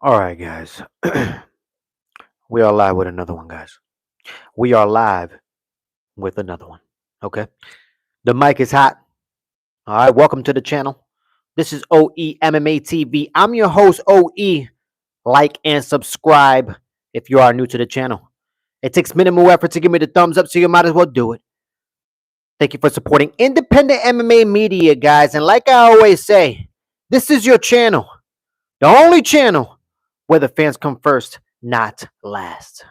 All right, guys. We are live with another one, guys. We are live with another one. Okay. The mic is hot. All right. Welcome to the channel. This is OE MMA TV. I'm your host, OE. Like and subscribe if you are new to the channel. It takes minimal effort to give me the thumbs up, so you might as well do it. Thank you for supporting independent MMA media, guys. And like I always say, this is your channel, the only channel where the fans come first, not last.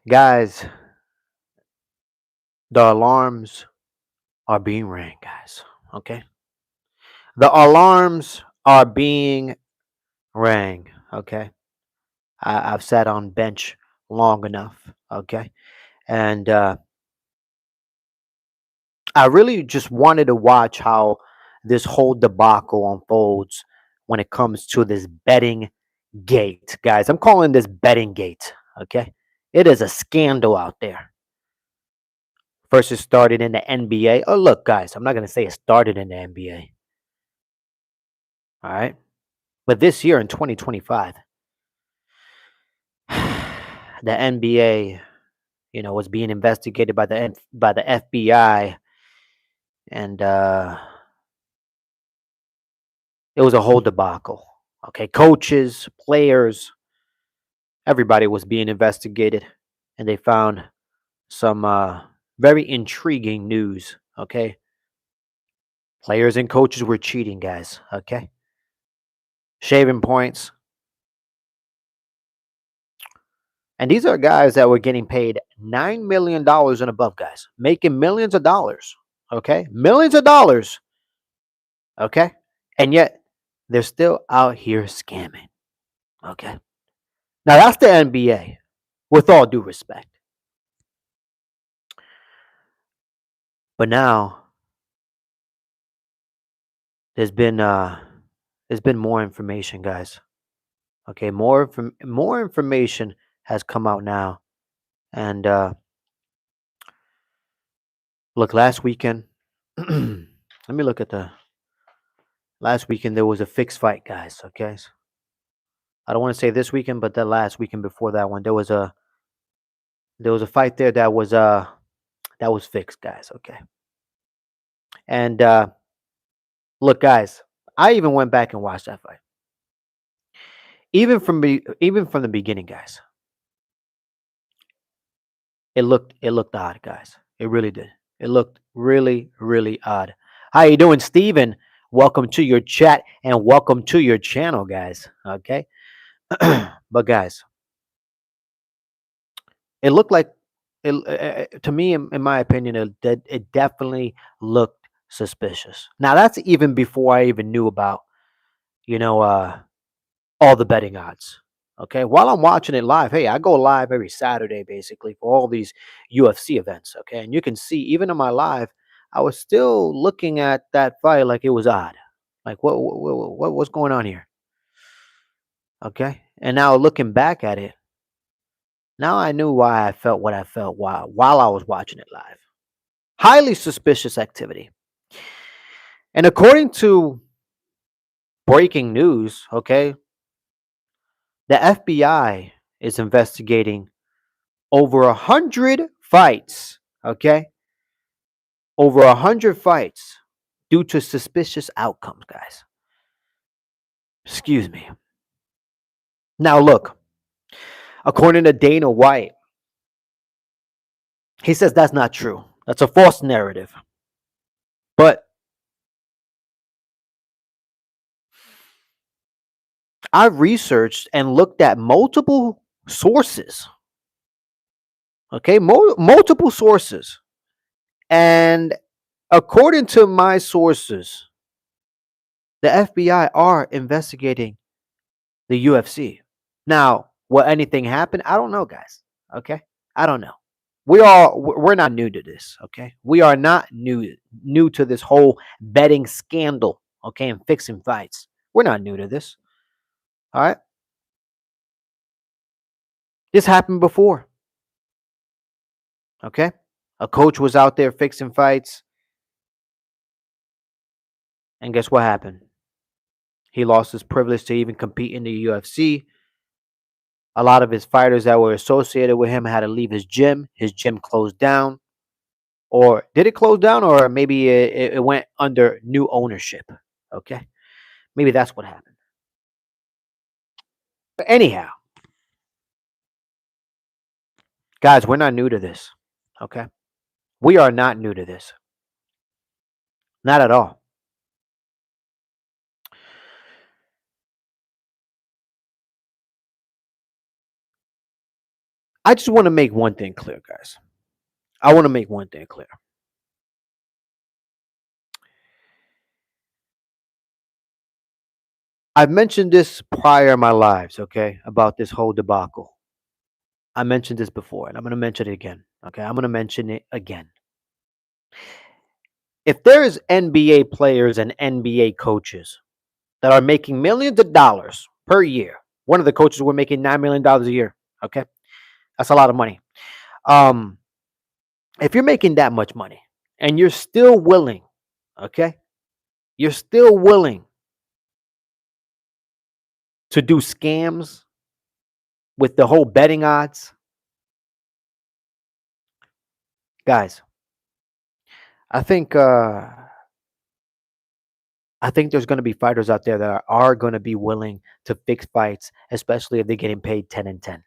Guys, the alarms are being rang, guys. Okay? The alarms are being rang. Okay? I've sat on bench long enough. Okay? And I really just wanted to watch how this whole debacle unfolds when it comes to this betting gate, guys. I'm calling this betting gate. Okay? It is a scandal out there. First, it started in the NBA. Oh, look, guys, I'm not going to say it started in the NBA. All right? But this year in 2025, the NBA, was being investigated by the FBI, and it was a whole debacle. Okay, coaches, players, everybody was being investigated, and they found some very intriguing news. Okay, players and coaches were cheating, guys. Okay, shaving points, and these are guys that were getting paid $9 million and above, guys, making millions of dollars. Okay, millions of dollars. Okay, and yet they're still out here scamming. Okay, now that's the NBA. With all due respect, but now there's been uh there's been more information, guys. Okay, more information has come out now, and look, last weekend. Let me look at the last weekend. There was a fixed fight, guys. Okay, I don't want to say this weekend, but the last weekend before that one, there was a fight there that was fixed, guys. Okay, and look, guys, I even went back and watched that fight. Even from the beginning, guys, it looked odd, guys. It really did. It looked really, really odd. How you doing, Steven? Welcome to your chat and welcome to your channel, guys. Okay, but guys, it looked like to me, in my opinion, it definitely looked suspicious. Now that's even before I even knew about you know all the betting odds. Okay, while I'm watching it live, hey, I go live every Saturday basically for all these UFC events. Okay, and you can see even in my live, I was still looking at that fight like it was odd. Like what's going on here? Okay, and now looking back at it, now I knew why I felt what I felt while I was watching it live. Highly suspicious activity. And according to breaking news, okay, the FBI is investigating over 100 fights, okay? Over 100 fights due to suspicious outcomes, guys. Excuse me. Now, look, according to Dana White, he says that's not true. That's a false narrative. But I've researched and looked at multiple sources, okay? Multiple sources. And according to my sources, the FBI are investigating the UFC. Now, will anything happen? I don't know, guys. Okay? I don't know. We're not new to this, okay? We are not new to this whole betting scandal, okay, and fixing fights. We're not new to this. All right? This happened before, okay? A coach was out there fixing fights And guess what happened? He lost his privilege to even compete in the UFC. A lot of his fighters that were associated with him had to leave his gym. His gym closed down. Or did it close down? Or maybe it went under new ownership. Okay. Maybe that's what happened. But anyhow, guys, we're not new to this. Okay. We are not new to this. Not at all. I just want to make one thing clear, guys. I want to make one thing clear. I've mentioned this prior in my lives, okay, about this whole debacle. I mentioned this before, and I'm going to mention it again. Okay, I'm going to mention it again. If there's NBA players and NBA coaches that are making millions of dollars per year, one of the coaches were making $9 million a year. Okay, that's a lot of money. Um, if you're making that much money and you're still willing, okay, you're still willing to do scams with the whole betting odds, guys, I think there's going to be fighters out there that are going to be willing to fix fights, especially if they're getting paid 10 and 10.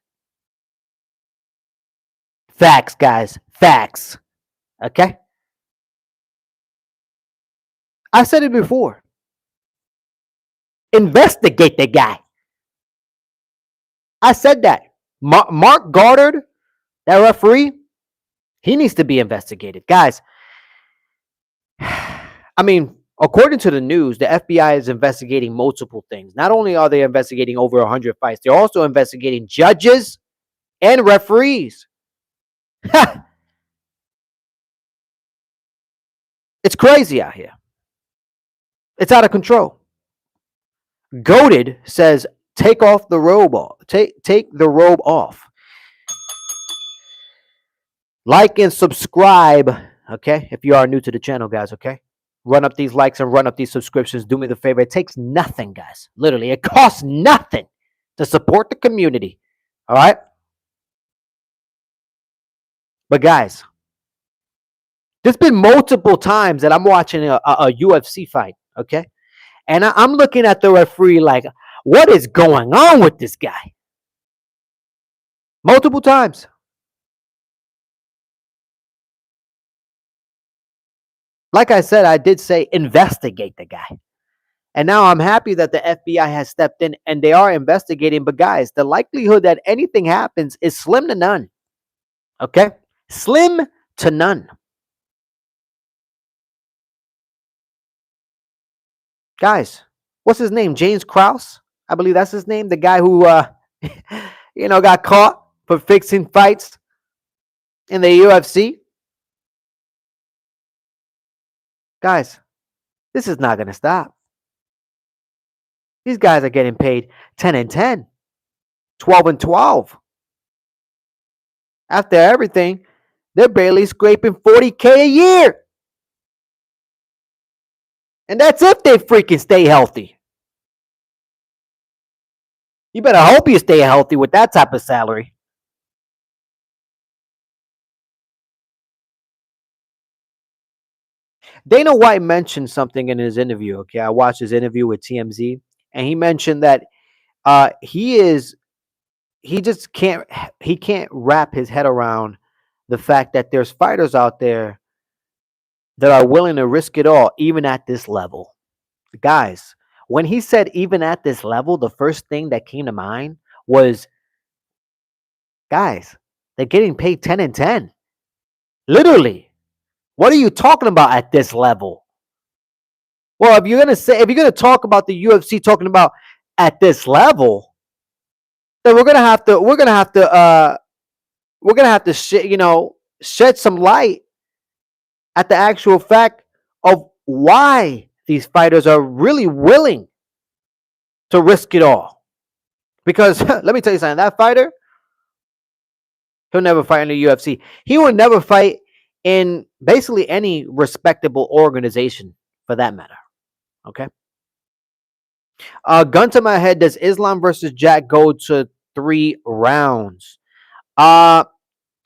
Facts, guys, facts. Okay, I said it before. Investigate the guy. I said that. Mark Goddard, that referee, he needs to be investigated, guys. I mean, according to the news, the FBI is investigating multiple things. Not only are they investigating over 100 fights, they're also investigating judges and referees. It's crazy out here. It's out of control. Goated says, take off the robe off. Take the robe off. Like and subscribe, okay? If you are new to the channel, guys, okay? Run up these likes and run up these subscriptions. Do me the favor. It takes nothing, guys. Literally, it costs nothing to support the community. All right? But guys, there's been multiple times that I'm watching a UFC fight, okay? And I'm looking at the referee like, what is going on with this guy? Multiple times. Like I said, I did say investigate the guy. And now I'm happy that the FBI has stepped in and they are investigating. But guys, the likelihood that anything happens is slim to none. Okay? Slim to none. Guys, what's his name? James Krause? I believe that's his name. The guy who, got caught for fixing fights in the UFC. Guys, this is not going to stop. These guys are getting paid 10 and 10, 12 and 12. After everything, they're barely scraping $40K a year. And that's if they freaking stay healthy. You better hope you stay healthy with that type of salary. Dana White mentioned something in his interview. Okay, I watched his interview with TMZ, and he mentioned that he just can't wrap his head around the fact that there's fighters out there that are willing to risk it all, even at this level. Guys, when he said even at this level, the first thing that came to mind was, guys, they're getting paid 10 and 10. Literally. What are you talking about at this level? Well, if you're gonna talk about the UFC talking about at this level, then we're gonna have to shed some light at the actual fact of why these fighters are really willing to risk it all. Because let me tell you something, that fighter, he'll never fight in the UFC. He will never fight in basically any respectable organization for that matter. Okay. Gun to my head. Does Islam versus Jack go to 3 rounds? Uh,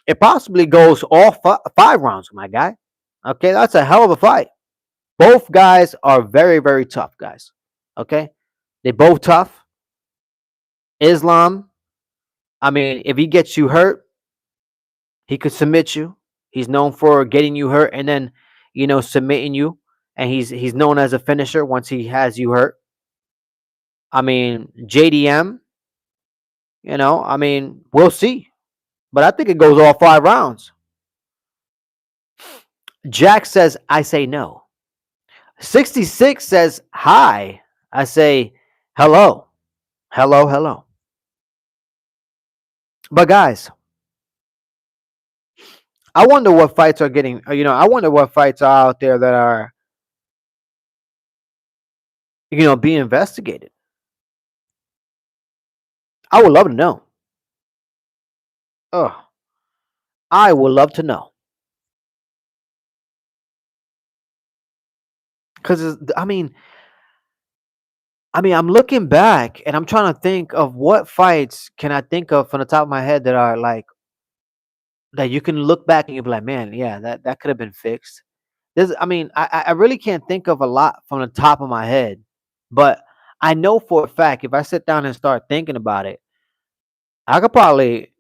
it possibly goes all 5 rounds, my guy. Okay, that's a hell of a fight. Both guys are very, very tough guys. Okay, they both tough. Islam, I mean, if he gets you hurt, he could submit you. He's known for getting you hurt and then, submitting you. And he's known as a finisher once he has you hurt. I mean, JDM, I mean, we'll see. But I think it goes all 5 rounds. Jack says, I say no. 66 says, hi. I say, hello. Hello, hello. But guys, I wonder what fights are getting, I wonder what fights are out there that are, being investigated. I would love to know. Oh, I would love to know. Because, I'm looking back and I'm trying to think of what fights can I think of from the top of my head that are like, that you can look back and you'll be like, man, yeah, that could have been fixed. I really can't think of a lot from the top of my head, but I know for a fact if I sit down and start thinking about it, I could probably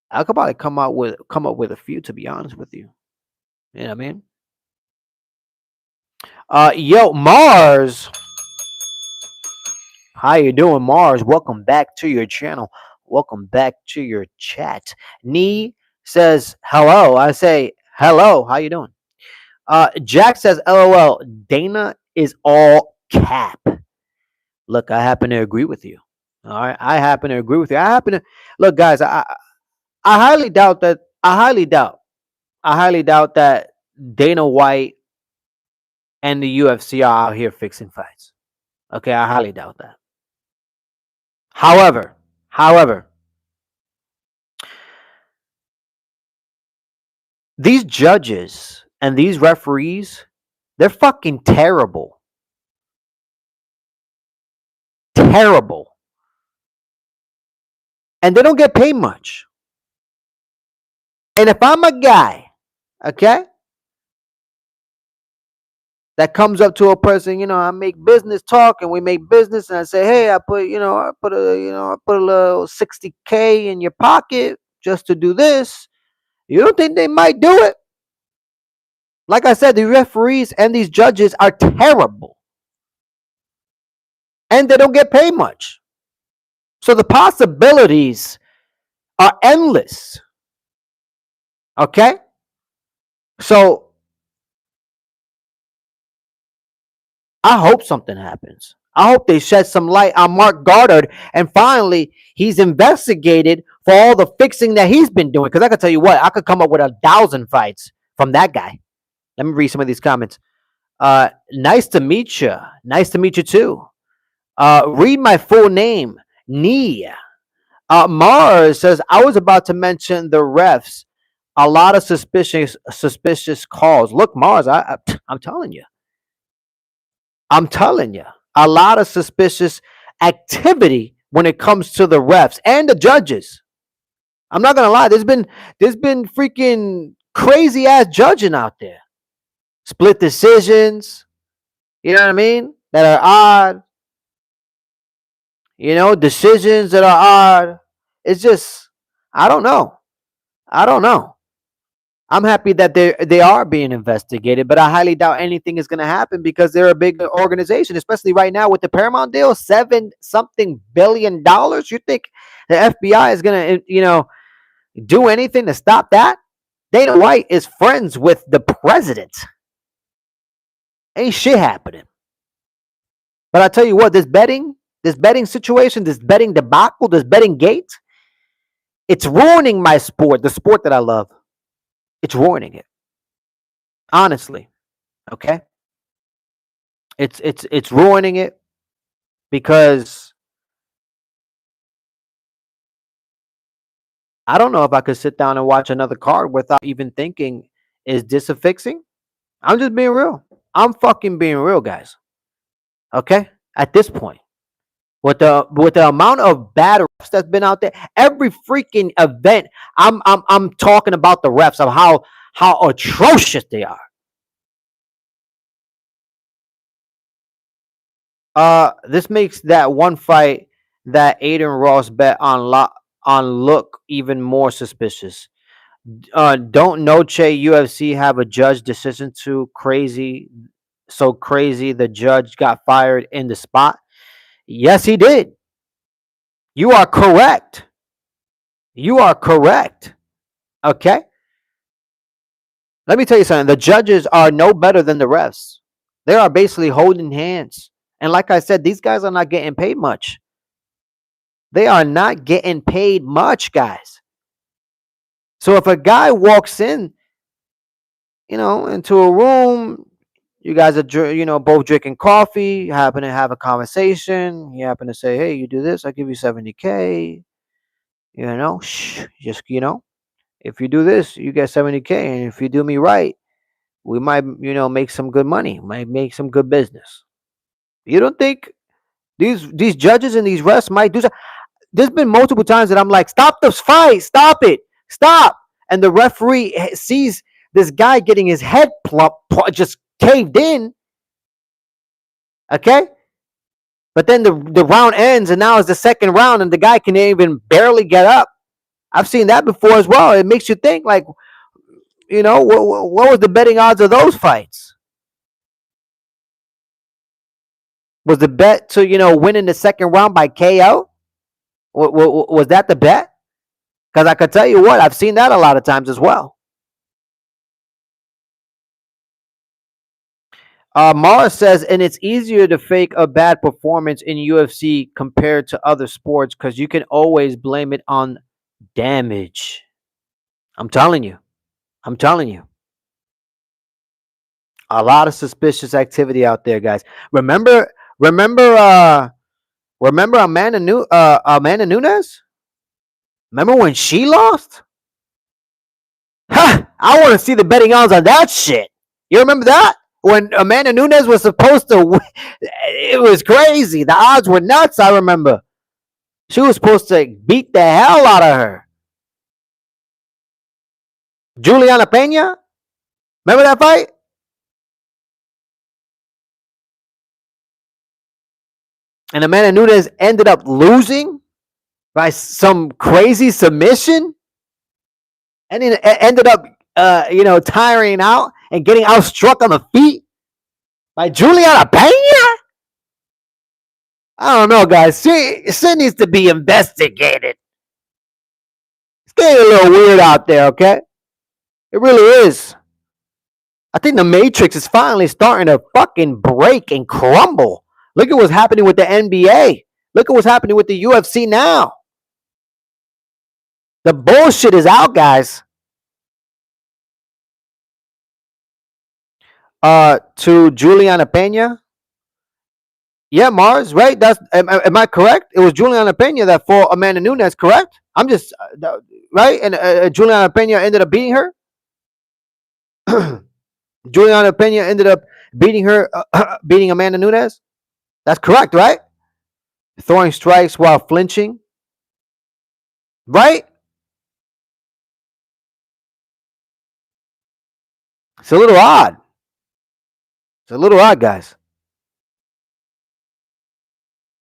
come up with a few, to be honest with you. You know what I mean? Yo, Mars, how you doing, Mars? Welcome back to your channel. Welcome back to your chat. Nee says hello. I say hello. How you doing? Jack says LOL. Dana is all cap. Look, I happen to agree with you. All right, I happen to agree with you. I happen to look, guys. I highly doubt that. I highly doubt that Dana White and the UFC are out here fixing fights. Okay, I highly doubt that. However, these judges and these referees, they're fucking terrible. Terrible. And they don't get paid much. And if I'm a guy, okay, that comes up to a person, I make business talk and we make business and I say, hey, I put a little 60K in your pocket just to do this. You don't think they might do it? Like I said, the referees and these judges are terrible. And they don't get paid much. So the possibilities are endless. Okay? So I hope something happens. I hope they shed some light on Marc Goddard and finally he's investigated for all the fixing that he's been doing. Because I can tell you what, I could come up with 1,000 fights from that guy. Let me read some of these comments. Nice to meet you. Nice to meet you too. Read my full name. Nia. Mars says, I was about to mention the refs. A lot of suspicious calls. Look, Mars, I'm telling you. I'm telling you. A lot of suspicious activity when it comes to the refs and the judges. I'm not gonna lie. There's been freaking crazy ass judging out there. Split decisions. You know what I mean? That are odd. Decisions that are odd. It's just, I don't know. I don't know. I'm happy that they are being investigated, but I highly doubt anything is going to happen because they're a big organization, especially right now with the Paramount deal, $7-something billion. You think the FBI is going to, do anything to stop that? Dana White is friends with the president. Ain't shit happening. But I tell you what, this betting situation, this betting debacle, this betting gate, it's ruining my sport, the sport that I love. It's ruining it. Honestly. Okay? It's ruining it because I don't know if I could sit down and watch another card without even thinking, is this a fixing? I'm just being real. I'm fucking being real, guys. Okay, at this point, with the amount of bad refs that's been out there, every freaking event, I'm talking about the refs of how atrocious they are. This makes that one fight that Aiden Ross bet on look even more suspicious. Don't Noche UFC have a judge decision too crazy? So crazy, the judge got fired in the spot. Yes, he did. You are correct. You are correct. Okay. Let me tell you something. The judges are no better than the refs. They are basically holding hands. And like I said, these guys are not getting paid much. They are not getting paid much, guys. So if a guy walks in, into a room, you guys are, both drinking coffee, you happen to have a conversation, you happen to say, hey, you do this, I give you 70K, just, if you do this, you get 70K. And if you do me right, we might, make some good money, might make some good business. You don't think these judges and these refs might do so? There's been multiple times that I'm like, stop this fight, stop it, stop. And the referee sees this guy getting his head just caved in. Okay? But then the round ends, and now it's the second round, and the guy can even barely get up. I've seen that before as well. It makes you think, like, what was the betting odds of those fights? Was the bet to, win in the second round by KO? Was that the bet? Because I could tell you what, I've seen that a lot of times as well. Mara says, and it's easier to fake a bad performance in UFC compared to other sports because you can always blame it on damage. I'm telling you. I'm telling you. A lot of suspicious activity out there, guys. Remember, Amanda Nunes? Remember when she lost? Ha! I want to see the betting odds on that shit. You remember that? When Amanda Nunes was supposed to win, it was crazy. The odds were nuts, I remember. She was supposed to beat the hell out of her. Juliana Pena? Remember that fight? And Amanda Nunes ended up losing by some crazy submission. And it ended up, tiring out and getting outstruck on the feet by Juliana Pena. I don't know, guys. She needs to be investigated. It's getting a little weird out there, okay? It really is. I think the Matrix is finally starting to fucking break and crumble. Look at what's happening with the NBA. Look at what's happening with the UFC now. The bullshit is out, guys. To Juliana Pena. Yeah, Mars, right? Am I correct? It was Juliana Pena that fought Amanda Nunes, correct? I'm just right, and Juliana Pena ended up beating her. Juliana Pena ended up beating her, beating Amanda Nunes. That's correct, right? Throwing strikes while flinching, right? It's a little odd. It's a little odd, guys.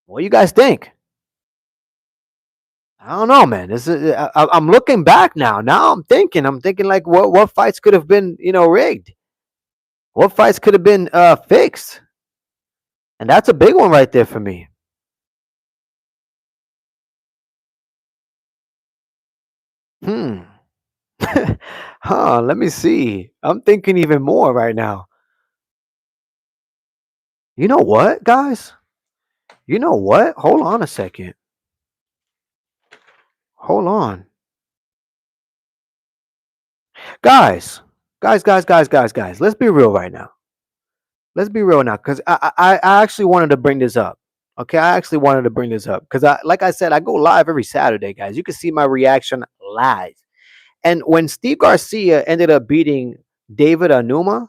What do you guys think? I don't know, man. I'm looking back now. Now I'm thinking. Like, what fights could have been, rigged? What fights could have been fixed? And that's a big one right there for me. Let me see. I'm thinking even more right now. You know what, guys? You know what? Hold on a second. Hold on. Guys. Guys. Let's be real right now. Let's be real now, because I actually wanted to bring this up. Okay, I actually wanted to bring this up because like I said, I go live every Saturday, guys. You can see my reaction live. And when Steve Garcia ended up beating David Anuma,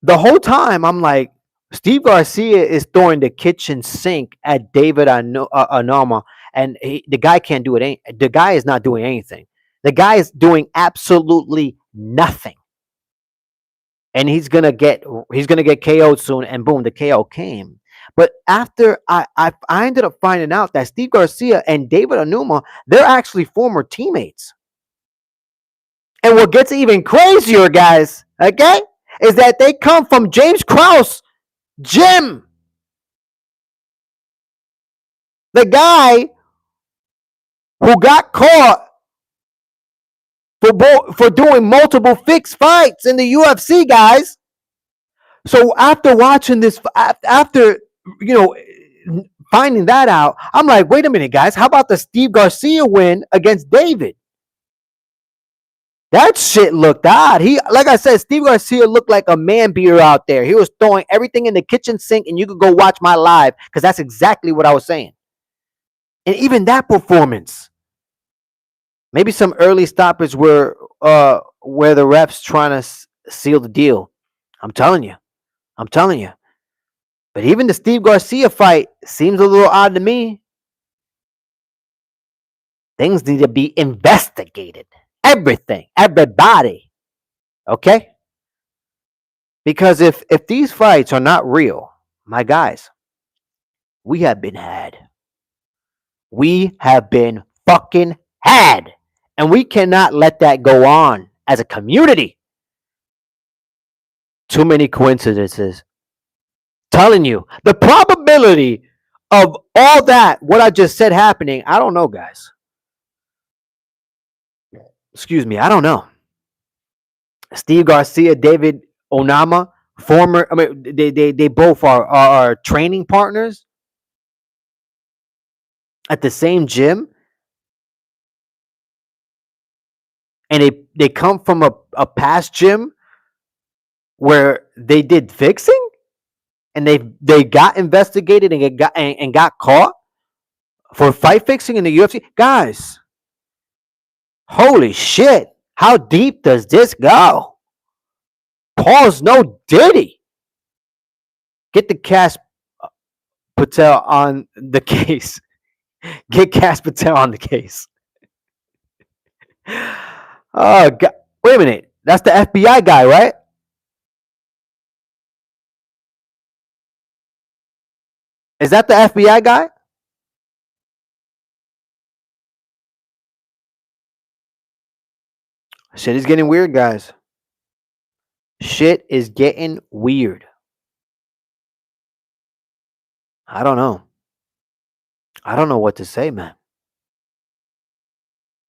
The whole time I'm like, Steve Garcia is throwing the kitchen sink at David Anoma, and the guy can't do it. The guy is not doing anything. The guy is doing absolutely nothing, and he's gonna get KO'd soon. And boom, the KO came. But after I ended up finding out that Steve Garcia and David Anuma, they're actually former teammates. And what gets even crazier, guys, okay, is that they come from James Krause gym. The guy who got caught for doing multiple fixed fights in the UFC, guys. So after watching this, after you know finding that out, I'm like, wait a minute, guys. How about the Steve Garcia win against David? That shit looked odd. Like I said, Steve Garcia looked like a man beater out there. He was throwing everything in the kitchen sink, and you could go watch my live because that's exactly what I was saying. And even that performance, maybe some early stoppage were where the refs trying to seal the deal. I'm telling you. I'm telling you. But even the Steve Garcia fight seems a little odd to me. Things need to be investigated. Everything, everybody. Okay? Because if these fights are not real, my guys, we have been had. We have been fucking had. And we cannot let that go on as a community. Too many coincidences. Telling you, the probability of all that, what I just said happening, I don't know, guys. Excuse me, I don't know. Steve Garcia, David Onama, former, I mean, they both are training partners at the same gym. And they come from a past gym where they did fixing and they got investigated and got caught for fight fixing in the UFC. Guys, holy shit. How deep does this go? Pause no Diddy. Get the Cash Patel on the case. Get Cash Patel on the case. Oh, God. Wait a minute. That's the FBI guy, right? Is that the FBI guy? Shit is getting weird, guys. Shit is getting weird. I don't know. I don't know what to say, man.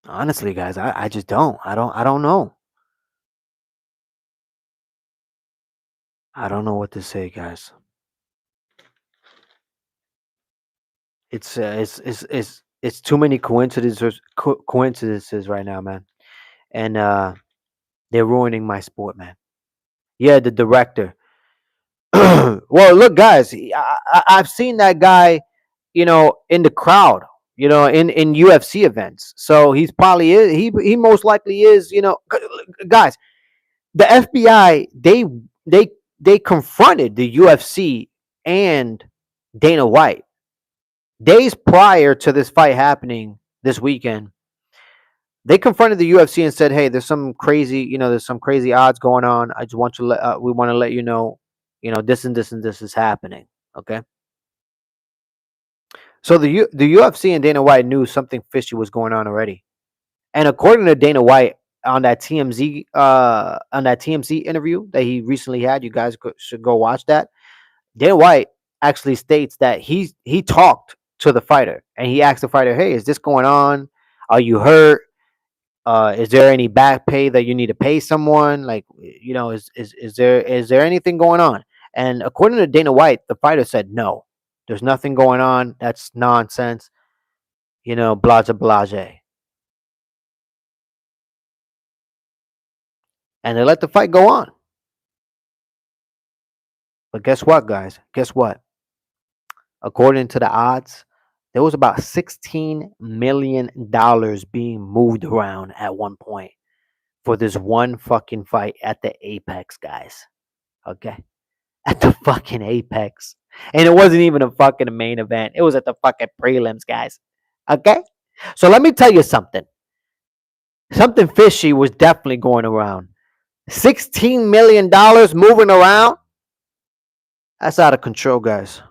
Honestly, guys, I just don't. I don't know. I don't know what to say, guys. It's too many coincidences right now, man. And they're ruining my sport, man. Yeah, the director. Well, look, guys, I've seen that guy, in the crowd, in UFC events. So he's probably is. He most likely is. Guys, the FBI they they confronted the UFC and Dana White days prior to this fight happening this weekend. They confronted the UFC and said, "Hey, there's some crazy odds going on. I just want we want to let you know, this and this and this is happening." Okay. So the UFC and Dana White knew something fishy was going on already. And according to Dana White on that TMZ interview that he recently had, you guys should go watch that. Dana White actually states that he talked to the fighter and he asked the fighter, "Hey, is this going on? Are you hurt? Is there any back pay that you need to pay someone? Like, is there anything going on?" And according to Dana White, the fighter said, "No, there's nothing going on. That's nonsense. Blase blase." And they let the fight go on. But guess what, guys? Guess what? According to the odds, there was about $16 million being moved around at one point for this one fucking fight at the Apex, guys. Okay, at the fucking Apex, and it wasn't even a fucking main event. It was at the fucking prelims, guys. Okay, so let me tell you something. Something fishy was definitely going around. $16 million moving around. That's out of control, guys.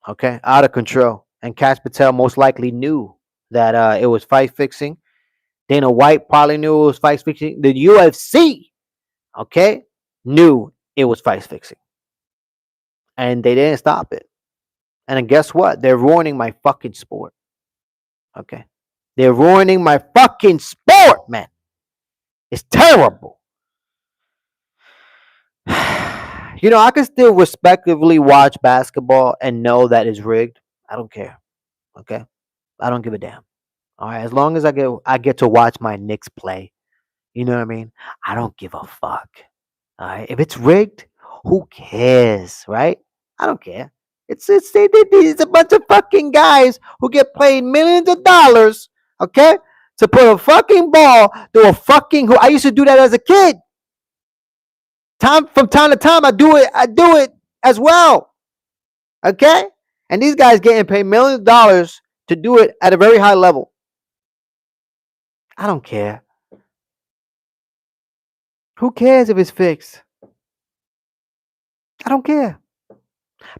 Okay, out of control. And Cash Patel most likely knew that it was fight fixing. Dana White probably knew it was fight fixing. The UFC, okay, knew it was fight fixing, and they didn't stop it. And then guess what? They're ruining my fucking sport. Okay, they're ruining my fucking sport, man. It's terrible. I can still respectively watch basketball and know that it's rigged. I don't care. Okay, I don't give a damn. All right, as long as I get to watch my Knicks play, you know what I mean? I don't give a fuck. All right, if it's rigged, who cares, right? I don't care. It's a bunch of fucking guys who get paid millions of dollars, okay, to put a fucking ball through a fucking. Who I used to do that as a kid. Time to time, I do it. I do it as well, okay. And these guys getting paid millions of dollars to do it at a very high level. I don't care. Who cares if it's fixed? I don't care.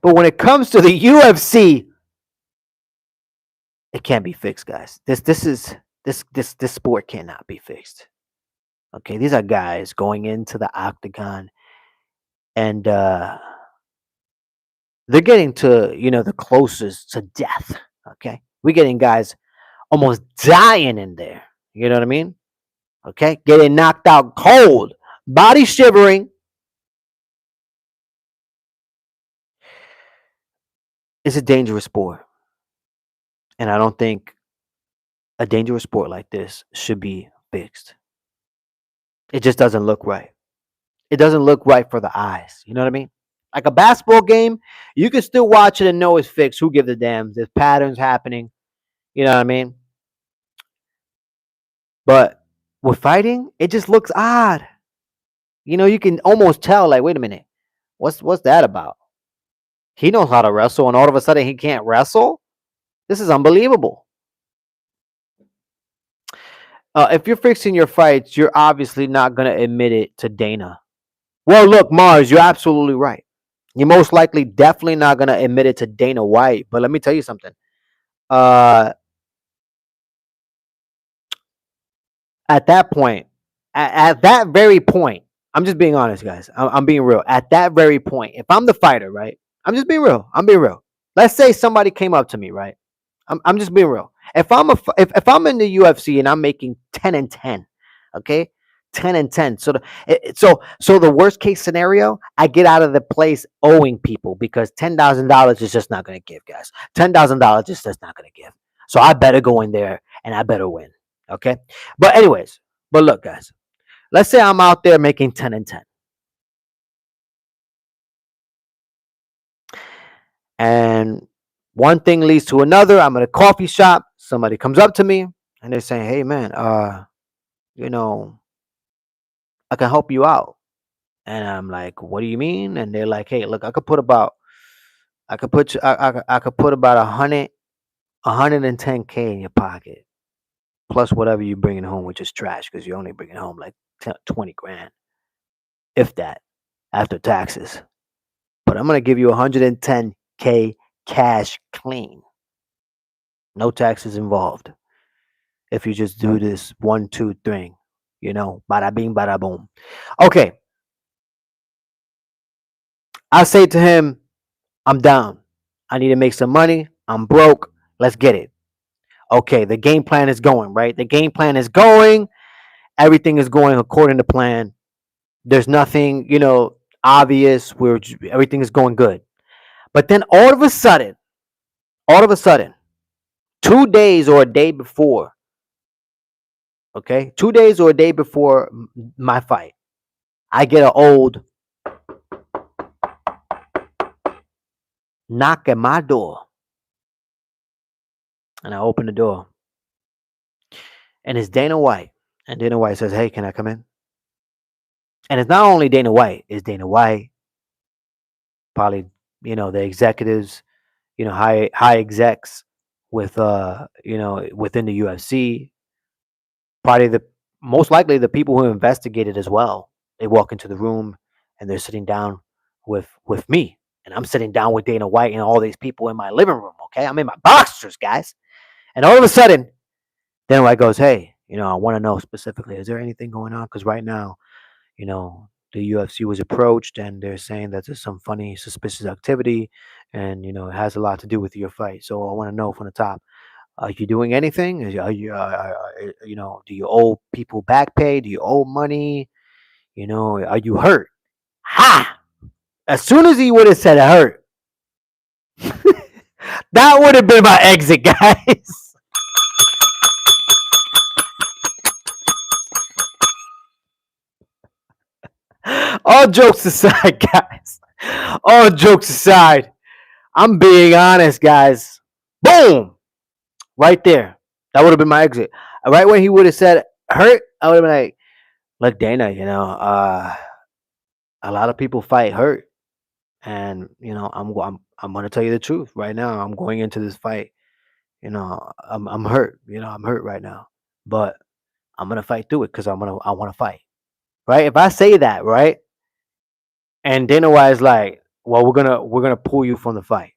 But when it comes to the UFC, it can't be fixed, guys. This sport cannot be fixed. Okay, these are guys going into the octagon, and they're getting to the closest to death. Okay, we're getting guys almost dying in there. You know what I mean? Okay, getting knocked out cold, body shivering. It's a dangerous sport, and I don't think a dangerous sport like this should be fixed. It just doesn't look right. It doesn't look right for the eyes. You know what I mean? Like a basketball game, you can still watch it and know it's fixed. Who gives a damn? There's patterns happening. You know what I mean? But with fighting, it just looks odd. You can almost tell, like, wait a minute, what's that about? He knows how to wrestle, and all of a sudden he can't wrestle? This is unbelievable. If you're fixing your fights, you're obviously not going to admit it to Dana. Well, look, Mars, you're absolutely right. You're most likely definitely not going to admit it to Dana White. But let me tell you something. Uh, at that point, at that very point, I'm just being honest, guys. I'm being real. At that very point, if I'm the fighter, right? I'm just being real. I'm being real. Let's say somebody came up to me, right? I'm just being real. If I'm in the UFC and I'm making 10-10, okay, 10-10. So the worst case scenario, I get out of the place owing people because $10,000 is just not going to give, guys. $10,000 is just not going to give. So I better go in there and I better win. Okay. But anyways, look, guys. Let's say I'm out there making 10-10. And one thing leads to another. I'm at a coffee shop. Somebody comes up to me and they're saying, "Hey, man, you know, I can help you out." And I'm like, "What do you mean?" And they're like, "Hey, look, I could put you, I could put about 110K in your pocket, plus whatever you bringing home, which is trash because you're only bringing home like 20 grand, if that, after taxes. But I'm gonna give you 110K cash clean, no taxes involved. If you just do this 1, 2 thing, bada bing, bada boom." Okay, I say to him, "I'm down. I need to make some money. I'm broke. Let's get it." Okay, the game plan is going, right? The game plan is going. Everything is going according to plan. There's nothing, obvious. Everything is going good. But then all of a sudden, 2 days or a day before, okay, 2 days or a day before my fight, I get an old knock at my door. And I open the door. And it's Dana White. And Dana White says, "Hey, can I come in?" And it's not only Dana White, it's Dana White, probably, the executives, high execs with within the UFC, probably the most likely the people who investigated as well. They walk into the room and they're sitting down with me, and I'm sitting down with Dana White and all these people in my living room. Okay, I'm in my boxers, guys, and all of a sudden, Dana White goes, "Hey, I want to know specifically, is there anything going on? Because right now, the UFC was approached and they're saying that there's some funny, suspicious activity, and it has a lot to do with your fight. So I want to know from the top." Are you doing anything? Are you, do you owe people back pay? Do you owe money? Are you hurt? Ha! As soon as he would have said hurt, that would have been my exit, guys. All jokes aside, guys. All jokes aside, I'm being honest, guys. Boom! Right there. That would have been my exit. Right when he would have said hurt, I would have been like, look, Dana, a lot of people fight hurt. And I'm gonna tell you the truth right now. I'm going into this fight. I'm hurt. I'm hurt right now, but I'm gonna fight through it because I want to fight. Right? If I say that, right, and Dana White is like, well, we're gonna pull you from the fight.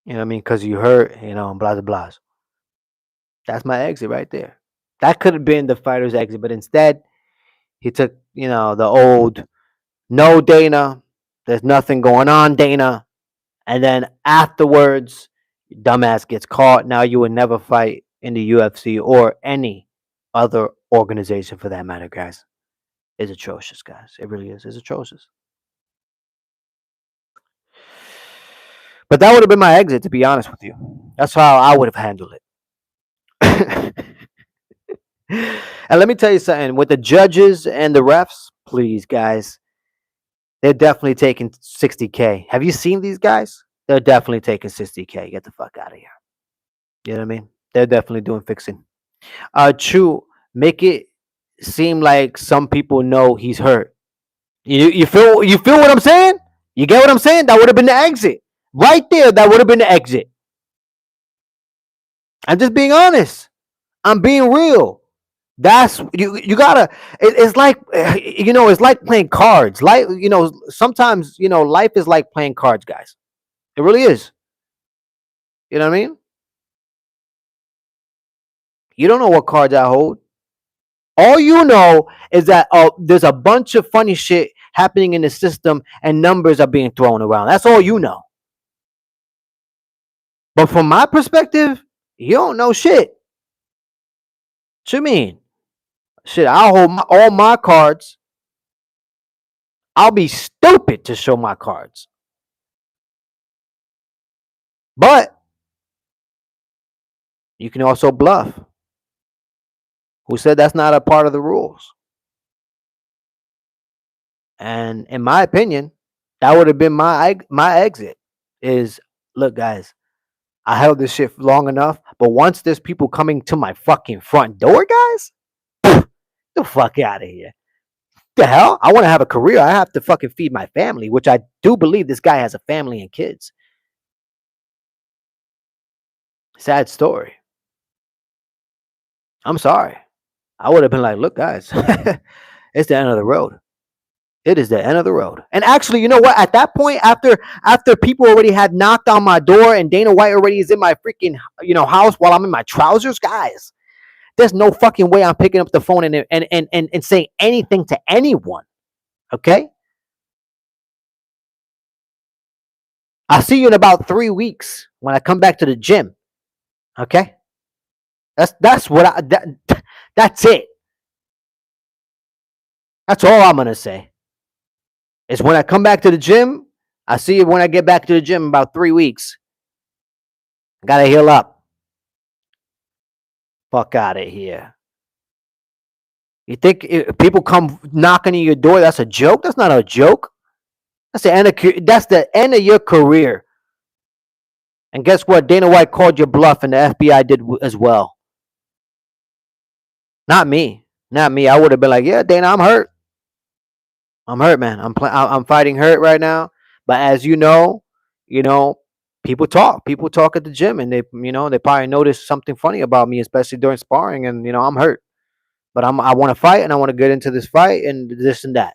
You know what I mean? Because you hurt. And blah blah blah. That's my exit right there. That could have been the fighter's exit, but instead he took the old no Dana. There's nothing going on, Dana. And then afterwards, dumbass gets caught. Now you would never fight in the UFC or any other organization for that matter, guys. It's atrocious, guys. It really is. It's atrocious. But that would have been my exit, to be honest with you. That's how I would have handled it. And let me tell you something. With the judges and the refs, please, guys, they're definitely taking 60K. Have you seen these guys? They're definitely taking 60K. Get the fuck out of here. You know what I mean? They're definitely doing fixing. True. Make it seem like some people know he's hurt. You feel what I'm saying? You get what I'm saying? That would have been the exit. Right there, that would have been the exit. I'm just being honest. I'm being real. That's you gotta it's like it's like playing cards. Like sometimes life is like playing cards, guys. It really is. You know what I mean? You don't know what cards I hold. All you know is that there's a bunch of funny shit happening in the system and numbers are being thrown around. That's all you know. But from my perspective, you don't know shit. What you mean? Shit, I'll hold all my cards. I'll be stupid to show my cards. But you can also bluff. Who said that's not a part of the rules? And in my opinion, that would have been my exit. Is look, guys, I held this shit long enough, but once there's people coming to my fucking front door, guys, the fuck out of here. The hell? I want to have a career. I have to fucking feed my family, which I do believe this guy has a family and kids. Sad story. I'm sorry. I would have been like, look, guys, it's the end of the road. It is the end of the road. And actually, you know what? At that point, after people already had knocked on my door and Dana White already is in my freaking house while I'm in my trousers, guys, there's no fucking way I'm picking up the phone and saying anything to anyone. Okay? I'll see you in about 3 weeks when I come back to the gym. Okay? That's what that's it. That's all I'm gonna say. Is when I come back to the gym, I see you when I get back to the gym in about 3 weeks. I gotta heal up. Fuck out of here. You think people come knocking on your door? That's a joke? That's not a joke. That's the end of your career. And guess what? Dana White called your bluff, and the FBI did as well. Not me. Not me. I would have been like, yeah, Dana, I'm hurt. I'm hurt, man. I'm fighting hurt right now. But as you know, people talk. People talk at the gym, and they probably notice something funny about me, especially during sparring. And I'm hurt, but I want to fight, and I want to get into this fight, and this and that.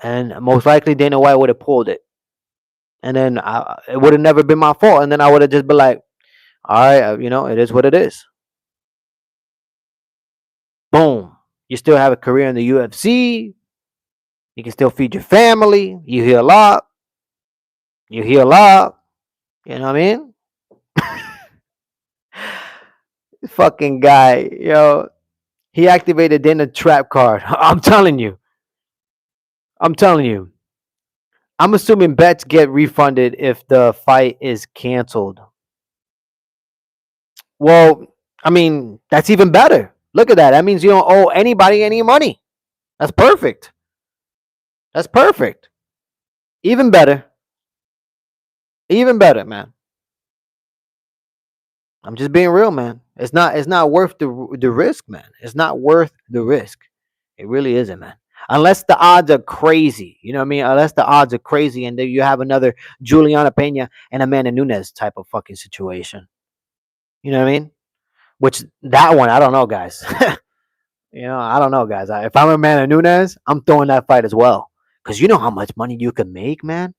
And most likely Dana White would have pulled it, and then it would have never been my fault. And then I would have just been like, all right, it is what it is. Boom. You still have a career in the UFC. You can still feed your family. You heal up. You heal up. You know what I mean? Fucking guy, he activated in the trap card. I'm telling you. I'm telling you. I'm assuming bets get refunded if the fight is canceled. Well, I mean, that's even better. Look at that. That means you don't owe anybody any money. That's perfect. That's perfect. Even better. Even better, man. I'm just being real, man. It's not worth the risk, man. It's not worth the risk. It really isn't, man. Unless the odds are crazy, you know what I mean? Unless the odds are crazy, and then you have another Juliana Pena and Amanda Nunes type of fucking situation. You know what I mean? Which that one, I don't know, guys. I don't know, guys. If I'm Amanda Nunes, I'm throwing that fight as well, because you know how much money you can make, man.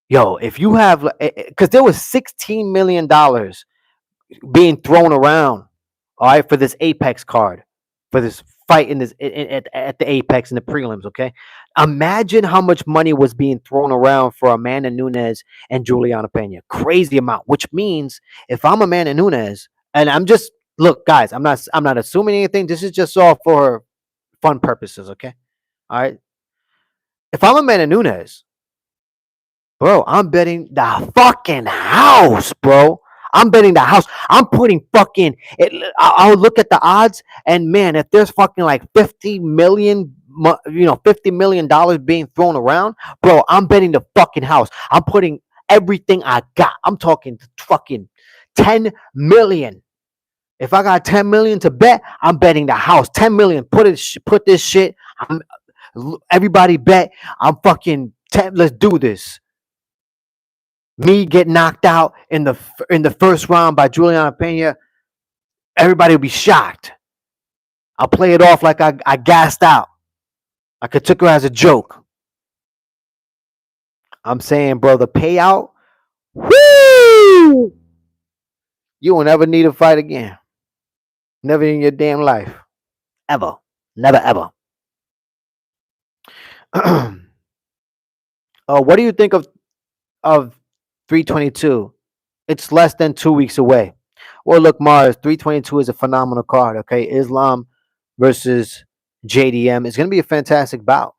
Yo, if you have, because there was $16 million being thrown around, all right, for this Apex card, for this fight in this at the Apex in the prelims. Okay, imagine how much money was being thrown around for Amanda Nunes and Juliana Pena. Crazy amount. Which means if I'm Amanda Nunes, and I'm just look, guys, I'm not assuming anything. This is just all for fun purposes. Okay, all right. If I'm Amanda Nunes, bro, I'm betting the fucking house, bro. I'm betting the house. I'm putting fucking. I'll look at the odds, and man, if there's fucking like 50 million, $50 million being thrown around, bro, I'm betting the fucking house. I'm putting everything I got. I'm talking fucking 10 million. If I got 10 million to bet, I'm betting the house. 10 million. Put this shit. Everybody bet. I'm fucking 10. Let's do this. Me get knocked out in the first round by Juliana Pena, everybody will be shocked. I'll play it off like I gassed out. I could took her as a joke. I'm saying, bro, the payout, woo! You will never need a fight again. Never in your damn life. Ever. Never ever. What do you think of 322? It's less than 2 weeks away. Well, look, Mars, 322 is a phenomenal card. Okay, Islam versus JDM. It's going to be a fantastic bout.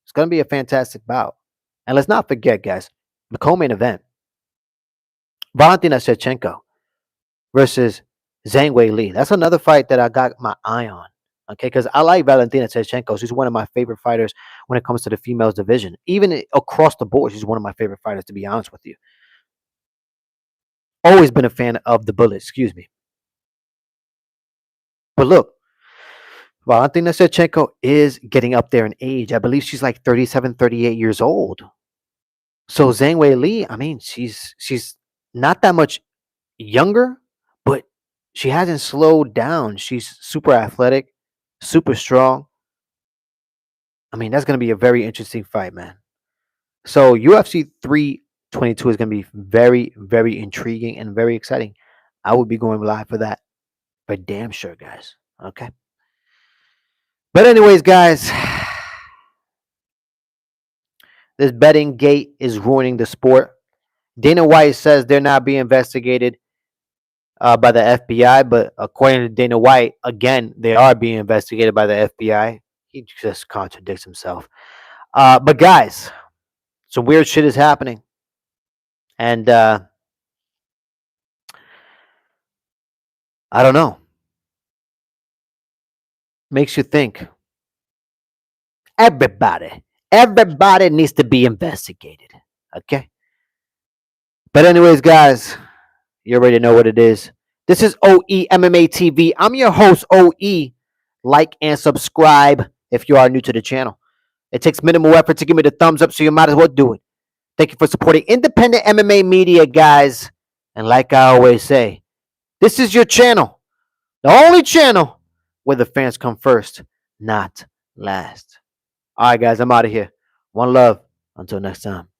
It's going to be a fantastic bout. And let's not forget, guys, the co-main event: Valentina Shevchenko versus Zhang Wei Li. That's another fight that I got my eye on. Okay, because I like Valentina Shevchenko. She's one of my favorite fighters when it comes to the females division. Even across the board, she's one of my favorite fighters, to be honest with you. Always been a fan of the bullet, excuse me. But look, Valentina Shevchenko is getting up there in age. I believe she's like 37, 38 years old. So Zhang Wei Li, I mean, she's not that much younger, but she hasn't slowed down. She's super athletic, super strong. I mean, that's going to be a very interesting fight, man. So UFC 322 is going to be very, very intriguing and very exciting. I will be going live for that, for damn sure, guys. Okay. But anyways, guys, this betting gate is ruining the sport. Dana White says they're not being investigated by the FBI, but according to Dana White, again, they are being investigated by the FBI. He just contradicts himself. But guys, some weird shit is happening, and I don't know. Makes you think. Everybody needs to be investigated. Okay. But anyways, guys, you already know what it is. This is OE MMA TV. I'm your host, OE. like, and subscribe if you are new to the channel. It takes minimal effort to give me the thumbs up, so you might as well do it. Thank you for supporting independent MMA media, guys. And like I always say, this is your channel, the only channel where the fans come first, not last. All right, guys, I'm out of here. One love. Until next time.